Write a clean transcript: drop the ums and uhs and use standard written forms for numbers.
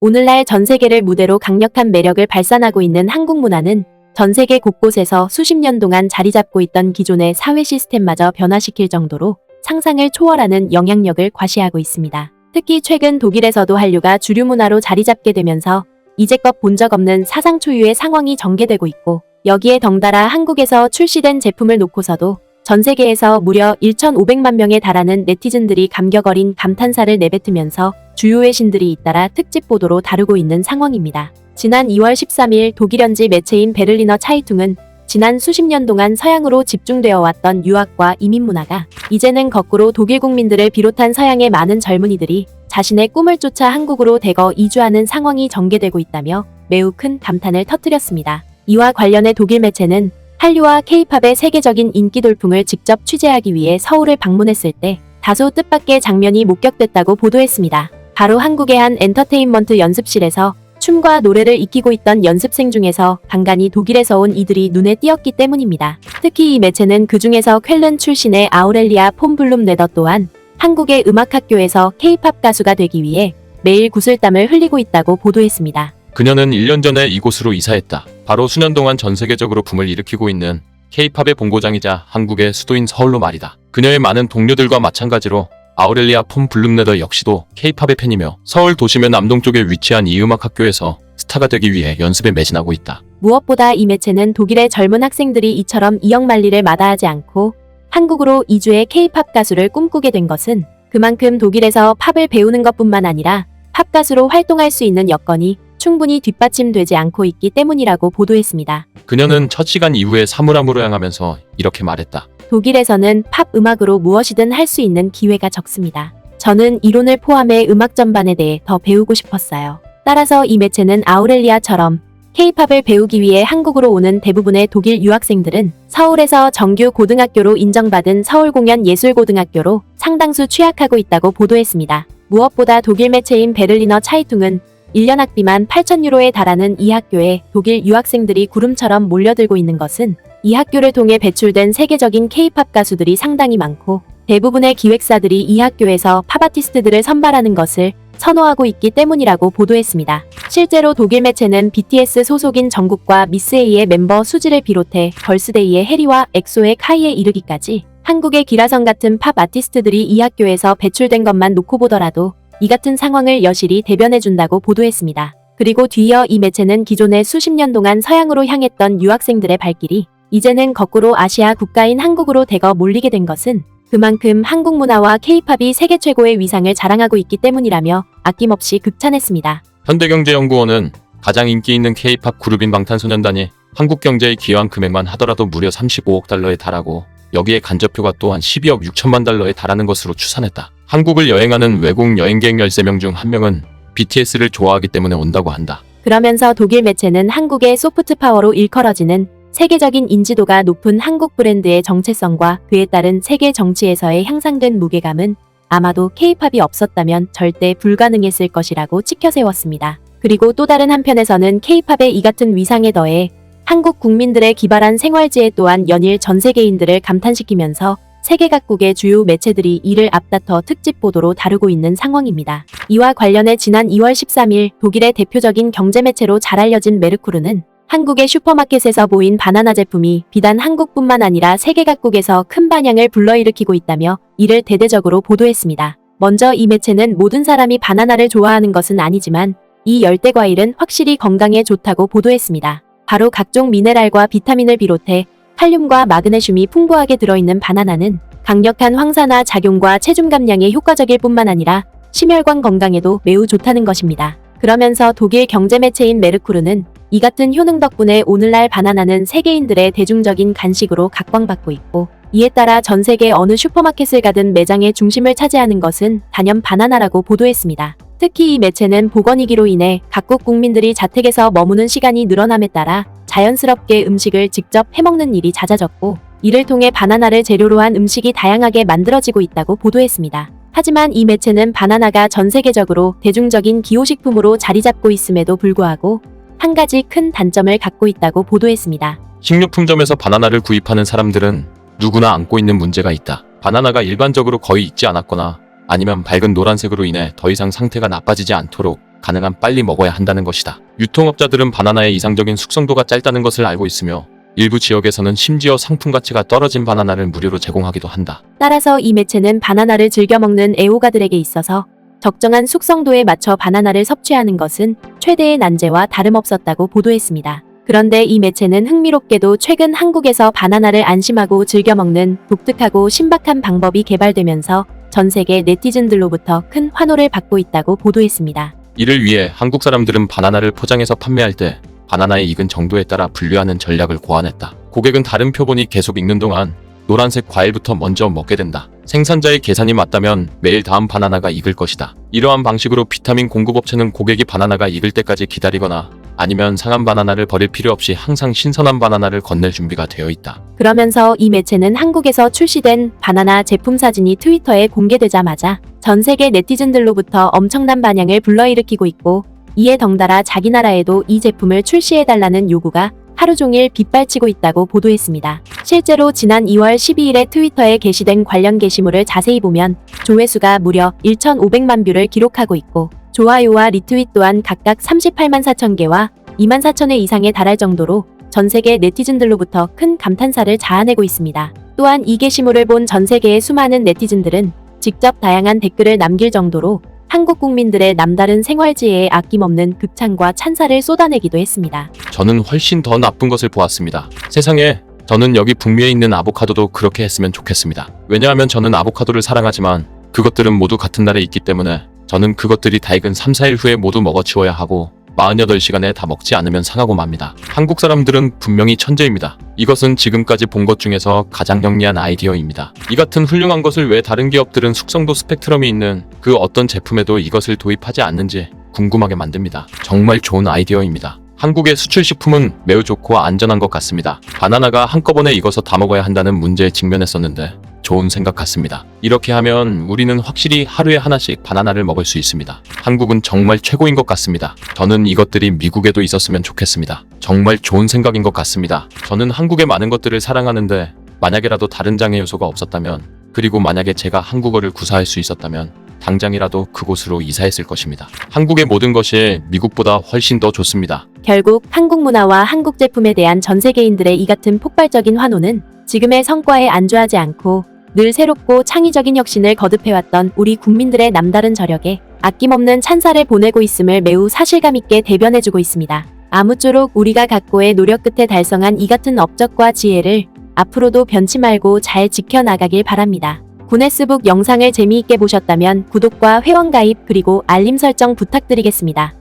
오늘날 전 세계를 무대로 강력한 매력을 발산하고 있는 한국 문화는 전 세계 곳곳에서 수십 년 동안 자리 잡고 있던 기존의 사회 시스템마저 변화시킬 정도로 상상을 초월하는 영향력을 과시하고 있습니다. 특히 최근 독일에서도 한류가 주류 문화로 자리 잡게 되면서 이제껏 본 적 없는 사상 초유의 상황이 전개되고 있고, 여기에 덩달아 한국에서 출시된 제품을 놓고서도 전 세계에서 무려 1,500만 명에 달하는 네티즌들이 감격 어린 감탄사를 내뱉으면서 주요의 신들이 잇따라 특집 보도로 다루고 있는 상황입니다. 지난 2월 13일 독일 현지 매체인 베를리너 차이퉁은 지난 수십 년 동안 서양으로 집중되어 왔던 유학과 이민 문화가 이제는 거꾸로 독일 국민들을 비롯한 서양의 많은 젊은이들이 자신의 꿈을 쫓아 한국으로 대거 이주하는 상황이 전개되고 있다며 매우 큰 감탄을 터뜨렸습니다. 이와 관련해 독일 매체는 한류와 K-팝의 세계적인 인기 돌풍을 직접 취재하기 위해 서울을 방문했을 때 다소 뜻밖의 장면이 목격됐다고 보도했습니다. 바로 한국의 한 엔터테인먼트 연습실에서 춤과 노래를 익히고 있던 연습생 중에서 간간히 독일에서 온 이들이 눈에 띄었기 때문입니다. 특히 이 매체는 그 중에서 쾰른 출신의 아우렐리아 폰 블룸 레더 또한 한국의 음악학교에서 K-팝 가수가 되기 위해 매일 구슬땀을 흘리고 있다고 보도했습니다. 그녀는 1년 전에 이곳으로 이사했다. 바로 수년 동안 전 세계적으로 붐을 일으키고 있는 K-팝의 본고장이자 한국의 수도인 서울로 말이다. 그녀의 많은 동료들과 마찬가지로 아우렐리아 폰 블룸레더 역시도 K-팝의 팬이며 서울 도심의 남동쪽에 위치한 이 음악학교에서 스타가 되기 위해 연습에 매진하고 있다. 무엇보다 이 매체는 독일의 젊은 학생들이 이처럼 이역만리를 마다하지 않고 한국으로 이주해 K-팝 가수를 꿈꾸게 된 것은 그만큼 독일에서 팝을 배우는 것뿐만 아니라 팝 가수로 활동할 수 있는 여건이 충분히 뒷받침되지 않고 있기 때문이라고 보도했습니다. 그녀는 첫 시간 이후에 사물함으로 향하면서 이렇게 말했다. 독일에서는 팝 음악으로 무엇이든 할 수 있는 기회가 적습니다. 저는 이론을 포함해 음악 전반에 대해 더 배우고 싶었어요. 따라서 이 매체는 아우렐리아처럼 K-팝을 배우기 위해 한국으로 오는 대부분의 독일 유학생들은 서울에서 정규 고등학교로 인정받은 서울공연예술고등학교로 상당수 취학하고 있다고 보도했습니다. 무엇보다 독일 매체인 베를리너 차이퉁은 1년 학비만 8,000유로에 달하는 이 학교에 독일 유학생들이 구름처럼 몰려들고 있는 것은 이 학교를 통해 배출된 세계적인 K-팝 가수들이 상당히 많고 대부분의 기획사들이 이 학교에서 팝 아티스트들을 선발하는 것을 선호하고 있기 때문이라고 보도했습니다. 실제로 독일 매체는 BTS 소속인 정국과 미스 A의 멤버 수지를 비롯해 걸스데이의 해리와 엑소의 카이에 이르기까지 한국의 기라성 같은 팝 아티스트들이 이 학교에서 배출된 것만 놓고 보더라도 이 같은 상황을 여실히 대변해준다고 보도했습니다. 그리고 뒤이어 이 매체는 기존에 수십 년 동안 서양으로 향했던 유학생들의 발길이 이제는 거꾸로 아시아 국가인 한국으로 대거 몰리게 된 것은 그만큼 한국 문화와 K-팝이 세계 최고의 위상을 자랑하고 있기 때문이라며 아낌없이 극찬했습니다. 현대경제연구원은 가장 인기 있는 K-팝 그룹인 방탄소년단이 한국 경제에 기여한 금액만 하더라도 무려 35억 달러에 달하고 여기에 간접효과 또한 12억 6천만 달러에 달하는 것으로 추산했다. 한국을 여행하는 외국 여행객 13명 중 1명은 BTS를 좋아하기 때문에 온다고 한다. 그러면서 독일 매체는 한국의 소프트 파워로 일컬어지는 세계적인 인지도가 높은 한국 브랜드의 정체성과 그에 따른 세계 정치에서의 향상된 무게감은 아마도 K-팝이 없었다면 절대 불가능했을 것이라고 치켜세웠습니다. 그리고 또 다른 한편에서는 K-팝의 이 같은 위상에 더해 한국 국민들의 기발한 생활지혜 또한 연일 전 세계인들을 감탄시키면서 세계 각국의 주요 매체들이 이를 앞다퉈 특집 보도로 다루고 있는 상황입니다. 이와 관련해 지난 2월 13일 독일의 대표적인 경제 매체로 잘 알려진 메르쿠르는 한국의 슈퍼마켓에서 보인 바나나 제품이 비단 한국뿐만 아니라 세계 각국에서 큰 반향을 불러일으키고 있다며 이를 대대적으로 보도했습니다. 먼저 이 매체는 모든 사람이 바나나를 좋아하는 것은 아니지만 이 열대 과일은 확실히 건강에 좋다고 보도했습니다. 바로 각종 미네랄과 비타민을 비롯해 칼륨과 마그네슘이 풍부하게 들어있는 바나나는 강력한 황산화 작용과 체중 감량에 효과적일 뿐만 아니라 심혈관 건강에도 매우 좋다는 것입니다. 그러면서 독일 경제 매체인 메르쿠르는 이 같은 효능 덕분에 오늘날 바나나는 세계인들의 대중적인 간식으로 각광받고 있고 이에 따라 전 세계 어느 슈퍼마켓을 가든 매장의 중심을 차지하는 것은 단연 바나나라고 보도했습니다. 특히 이 매체는 보건위기로 인해 각국 국민들이 자택에서 머무는 시간이 늘어남에 따라 자연스럽게 음식을 직접 해먹는 일이 잦아졌고 이를 통해 바나나를 재료로 한 음식이 다양하게 만들어지고 있다고 보도했습니다. 하지만 이 매체는 바나나가 전 세계적으로 대중적인 기호식품으로 자리 잡고 있음에도 불구하고 한 가지 큰 단점을 갖고 있다고 보도했습니다. 식료품점에서 바나나를 구입하는 사람들은 누구나 안고 있는 문제가 있다. 바나나가 일반적으로 거의 익지 않았거나 아니면 밝은 노란색으로 인해 더 이상 상태가 나빠지지 않도록 가능한 빨리 먹어야 한다는 것이다. 유통업자들은 바나나의 이상적인 숙성도가 짧다는 것을 알고 있으며 일부 지역에서는 심지어 상품 가치가 떨어진 바나나를 무료로 제공하기도 한다. 따라서 이 매체는 바나나를 즐겨 먹는 애호가들에게 있어서 적정한 숙성도에 맞춰 바나나를 섭취하는 것은 최대의 난제와 다름없었다고 보도했습니다. 그런데 이 매체는 흥미롭게도 최근 한국에서 바나나를 안심하고 즐겨 먹는 독특하고 신박한 방법이 개발되면서 전 세계 네티즌들로부터 큰 환호를 받고 있다고 보도했습니다. 이를 위해 한국 사람들은 바나나를 포장해서 판매할 때 바나나의 익은 정도에 따라 분류하는 전략을 고안했다. 고객은 다른 표본이 계속 익는 동안 노란색 과일부터 먼저 먹게 된다. 생산자의 계산이 맞다면 매일 다음 바나나가 익을 것이다. 이러한 방식으로 비타민 공급업체는 고객이 바나나가 익을 때까지 기다리거나 아니면 상한 바나나를 버릴 필요 없이 항상 신선한 바나나를 건넬 준비가 되어 있다. 그러면서 이 매체는 한국에서 출시된 바나나 제품 사진이 트위터에 공개되자마자 전 세계 네티즌들로부터 엄청난 반향을 불러일으키고 있고, 이에 덩달아 자기 나라에도 이 제품을 출시해달라는 요구가 하루 종일 빗발치고 있다고 보도했습니다. 실제로 지난 2월 12일에 트위터에 게시된 관련 게시물을 자세히 보면 조회수가 무려 1,500만 뷰를 기록하고 있고, 좋아요와 리트윗 또한 각각 38만 4천 개와 2만 4천회 이상에 달할 정도로 전 세계 네티즌들로부터 큰 감탄사를 자아내고 있습니다. 또한 이 게시물을 본 전 세계의 수많은 네티즌들은 직접 다양한 댓글을 남길 정도로 한국 국민들의 남다른 생활지혜에 아낌없는 극찬과 찬사를 쏟아내기도 했습니다. 저는 훨씬 더 나쁜 것을 보았습니다. 세상에, 저는 여기 북미에 있는 아보카도도 그렇게 했으면 좋겠습니다. 왜냐하면 저는 아보카도를 사랑하지만 그것들은 모두 같은 날에 있기 때문에 저는 그것들이 다 익은 3, 4일 후에 모두 먹어치워야 하고 48시간에 다 먹지 않으면 상하고 맙니다. 한국 사람들은 분명히 천재입니다. 이것은 지금까지 본 것 중에서 가장 영리한 아이디어입니다. 이 같은 훌륭한 것을 왜 다른 기업들은 숙성도 스펙트럼이 있는 그 어떤 제품에도 이것을 도입하지 않는지 궁금하게 만듭니다. 정말 좋은 아이디어입니다. 한국의 수출식품은 매우 좋고 안전한 것 같습니다. 바나나가 한꺼번에 익어서 다 먹어야 한다는 문제에 직면했었는데 좋은 생각 같습니다. 이렇게 하면 우리는 확실히 하루에 하나씩 바나나를 먹을 수 있습니다. 한국은 정말 최고인 것 같습니다. 저는 이것들이 미국에도 있었으면 좋겠습니다. 정말 좋은 생각인 것 같습니다. 저는 한국의 많은 것들을 사랑하는데 만약에라도 다른 장애 요소가 없었다면, 그리고 만약에 제가 한국어를 구사할 수 있었다면 당장이라도 그곳으로 이사했을 것입니다. 한국의 모든 것이 미국보다 훨씬 더 좋습니다. 결국 한국 문화와 한국 제품에 대한 전 세계인들의 이 같은 폭발적인 환호는 지금의 성과에 안주하지 않고 늘 새롭고 창의적인 혁신을 거듭해왔던 우리 국민들의 남다른 저력에 아낌없는 찬사를 보내고 있음을 매우 사실감 있게 대변해주고 있습니다. 아무쪼록 우리가 각고의 노력 끝에 달성한 이 같은 업적과 지혜를 앞으로도 변치 말고 잘 지켜나가길 바랍니다. 구네스북 영상을 재미있게 보셨다면 구독과 회원 가입 그리고 알림 설정 부탁드리겠습니다.